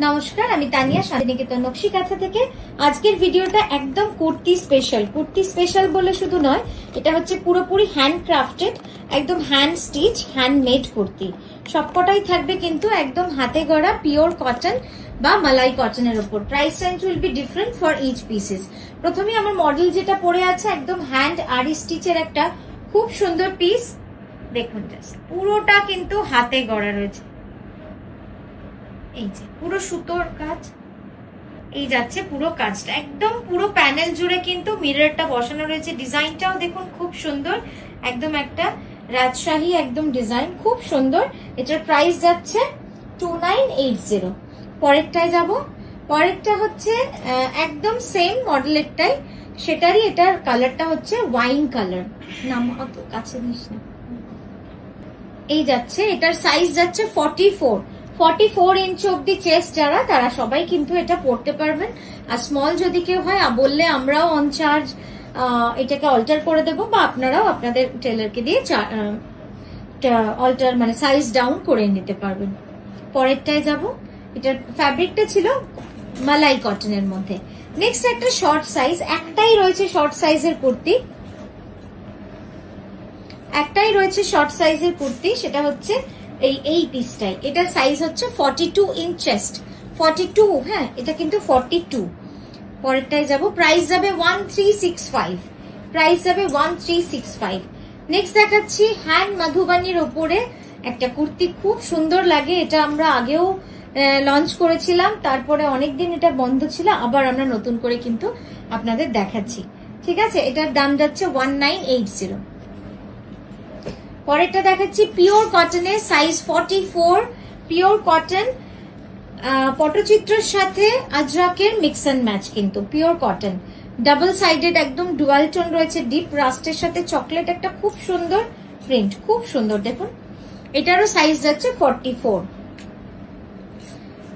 নমস্কার, আমি তানিয়া শান্তিনিকেতন নকশি কাঁথা থেকে। আজকের ভিডিওটা একদম কুর্তি স্পেশাল বলে শুধু নয়, এটা হচ্ছে পুরোপুরি হ্যান্ড ক্রাফটেড, একদম হ্যান্ড স্টিচ, হ্যান্ডমেড কুর্তি। সবকটাই থাকবে কিন্তু একদম হাতে গড়া পিওর কটন বা মালাই কটনের উপর। Price range will be different for each pieces. প্রথমে আমার মডেল যেটা পরে আছে একদম হ্যান্ড আরি স্টিচের একটা খুব সুন্দর পিস, দেখুন পুরোটা কিন্তু হাতে গড়া রয়েছে। এই যে পুরো সুতোর কাজ, এই যাচ্ছে পুরো কাজটা একদম পুরো প্যানেল জুড়ে কিন্তু মিররটা বসানো রয়েছে। ডিজাইনটাও দেখুন খুব সুন্দর, একদম একটা রাজশাহী একদম ডিজাইন, খুব সুন্দর। এটার প্রাইস যাচ্ছে 2980। পরেরটায় যাব। পরেরটা হচ্ছে একদম সেম মডেলেরটাই, সেটারই এটার কালারটা হচ্ছে ওয়াইন কালার। নাম অত কাছে নিস না। এই যাচ্ছে, এটার সাইজ যাচ্ছে 44 ইঞ্চ অব্দি চেস্ট, যারা তারা সবাই কিন্তু এটা পড়তে পারবেন। আর স্মল যদি কেউ হয় বললে আমরাও অন চার্জ এটাকে অল্টার করে দেবো, বা আপনারাও আপনাদের টেলারকে দিয়ে অল্টার মানে সাইজ ডাউন করে নিতে পারবেন। পরেরটায় যাব। এটার ফ্যাব্রিকটা ছিল মালাই কটনের মধ্যে। নেক্সট একটা শর্ট সাইজ, একটাই রয়েছে শর্ট সাইজের কুর্তি, সেটা হচ্ছে এই পিসটাই। এটার সাইজ হচ্ছে 42 ইঞ্চ চেস্ট, 42, হ্যাঁ এটা কিন্তু 42। পরেরটায় যাব। প্রাইস যাবে 1365। নেক্সট দেখাচ্ছি হ্যান্ড মাধুবানির ওপরে একটা কুর্তি, খুব সুন্দর লাগে। এটা আমরা আগেও লঞ্চ করেছিলাম, তারপরে অনেকদিন এটা বন্ধ ছিল, আবার আমরা নতুন করে কিন্তু আপনাদের দেখাচ্ছি। ঠিক আছে, এটার দাম যাচ্ছে 1980। পরেরটা দেখাচ্ছি পিওর কটনের, সাইজ 44, পিওর কটন, পটচিত্রের সাথে আজরাকের মিক্স অ্যান্ড ম্যাচ, কিন্তু পিওর কটন, ডাবল সাইডেড, একদম ডুয়াল টোন রয়েছে, ডিপ রাস্টের সাথে চকলেট, একটা খুব সুন্দর প্রিন্ট, খুব সুন্দর দেখুন। এটারও সাইজ যাচ্ছে 44।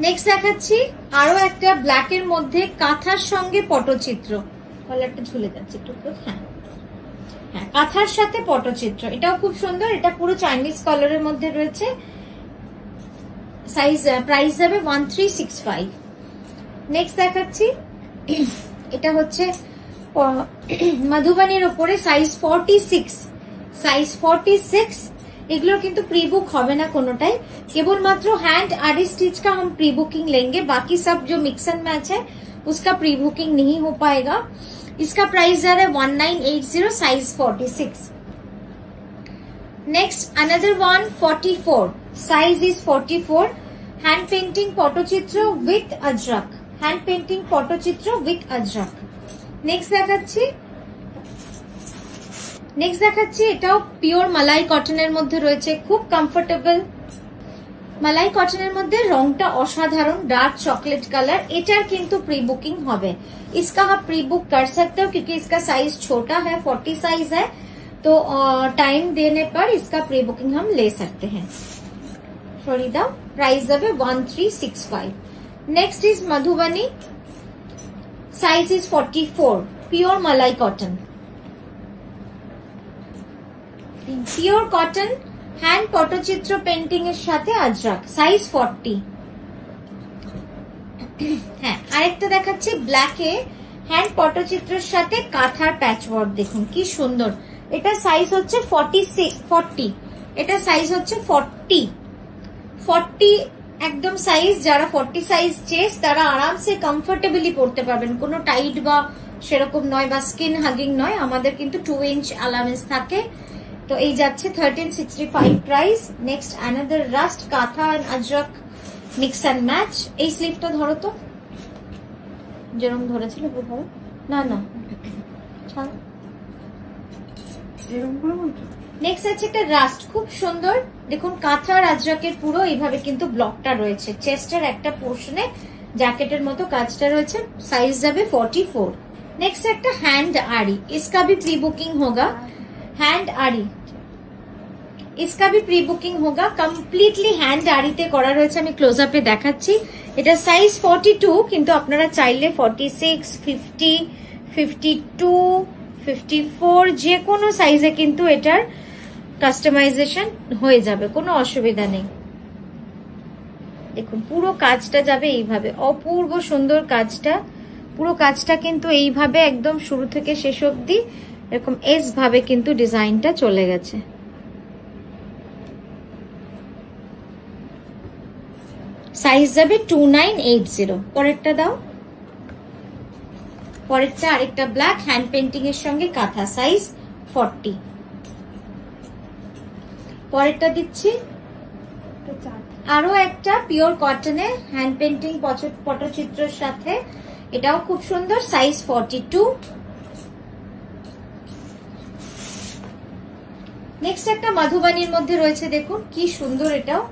নেক্সট দেখাচ্ছি আরো একটা ব্ল্যাকের মধ্যে কাঁথার সঙ্গে পটচিত্র, কলারটা ঝুলে যাচ্ছে একটু, হ্যাঁ কাঁথার সাথে পটচিত্র, এটাও খুব সুন্দর। এটা পুরো চাইনিজ কালারের মধ্যে রয়েছে। সাইজ প্রাইস যাবে 1365। নেক্সট দেখাচ্ছি, এটা হচ্ছে মধুবানির উপরে, সাইজ 46। এগুলোর কিন্তু प्री बुक হবে না কোনোটাই, केवलमात्र हैंड आरी स्टिच का हम प्री बुकिंग लेंगे, बाकी सब जो मिक्स एंड मैच है उसका प्री बुकिंग नहीं हो पाएगा। इसका प्राइस जा रहा है 1980, size 46। Next another one 44, size is 44, hand painting patachitra with Ajrak, next দেখাচ্ছি এটাও পিওর মালাই কটনের মধ্যে রয়েছে, খুব কমফোর্টেবল মালাই কটনের মধ্যে। রংটা অসাধারণ, ডার্ক চॉकलेट कलर। এটার কিন্তু प्री बुकिंग হবে, इसका आप प्री बुक कर सकते हो क्योंकि इसका साइज छोटा है, 40 साइज है, तो टाइम देने पर इसका प्री बुकिंग हम ले सकते हैं। सॉरी द प्राइस যাবে 1365। Next is Madhubani, size is 44, pure malai cotton, pure cotton, hand pattachitra painting এর সাথে আজরাক, সাইজ 40। হ্যাঁ আরেকটা দেখাচ্ছি ব্ল্যাকে, হ্যান্ড পটচিত্রের সাথে কাঁথার প্যাচওয়ার্ক, দেখুন কি সুন্দর। এটা সাইজ হচ্ছে 40, এটা সাইজ হচ্ছে 40 একদম সাইজ। যারা 40 সাইজ চেস তারা আরামসে কমফোর্টেবলি পড়তে পারবেন, কোনো টাইট বা সেরকম নয়, বা স্কিন হাগিং নয়। আমাদের কিন্তু 2 ইঞ্চ অ্যালাউন্স থাকে। তো এই যাচ্ছে 1365 প্রাইস। নেক্সট অ্যানাদার রাস্ট কাঁথা and Ajrak mix and match. এই স্লিভটা ধরো তো, যেরকম ধরেছিল ধরো, না নেক্সট আছে একটা রাস্ট, খুব সুন্দর দেখুন, কাঁথা আর আজরকের পুরো এইভাবে কিন্তু ব্লকটা রয়েছে। চেস্টের একটা পোর্শনে জ্যাকেটের মতো কাজটা রয়েছে, সাইজ যাবে 44। नेक्स्ट একটা हैंड आरी, इसका भी प्री बुकिंग होगा। हैंड आरी, इसका भी प्री बुकिंग होगा। कमप्लिटली हैंड आरीতে করা রয়েছে, আমি ক্লোজ আপে দেখাচ্ছি। এটা সাইজ 42, কিন্তু আপনারা চাইলে 46, 50, 52, 54 যে কোনো সাইজে কিন্তু এটার কাস্টমাইজেশন হয়ে যাবে, কোনো অসুবিধা নেই। দেখুন পুরো কাজটা যাবে এইভাবে, অপূর্ব সুন্দর কাজটা। পুরো কাজটা কিন্তু এইভাবে একদম শুরু থেকে শেষ অবধি এরকম এস ভাবে কিন্তু ডিজাইনটা চলে গেছে। সাইজ যাবে 2980। পরেরটা দাও, পরেরটা আরেকটা ব্ল্যাক হ্যান্ড পেন্টিং এর সঙ্গে কাঁথা, সাইজ 40। পরেরটা দিচ্ছি আরো একটা পিওর কটনে হ্যান্ড পেন্টিং পটচিত্রের সাথে, এটাও খুব সুন্দর, সাইজ 42। নেক্সট একটা মধুবানির মধ্যে রয়েছে, দেখুন কি সুন্দর, এটাও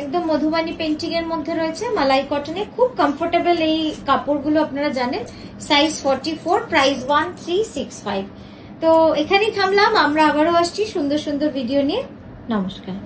একদম মধুবানি পেন্টিং এর মধ্যে রয়েছে, মালাই কটনে, খুব কমফোর্টেবল এই কাপড়গুলো, আপনারা জানেন। Size 44, price 1365। তো এখানেই থামলাম, আমরা আবারও আসছি সুন্দর সুন্দর ভিডিও নিয়ে। নমস্কার।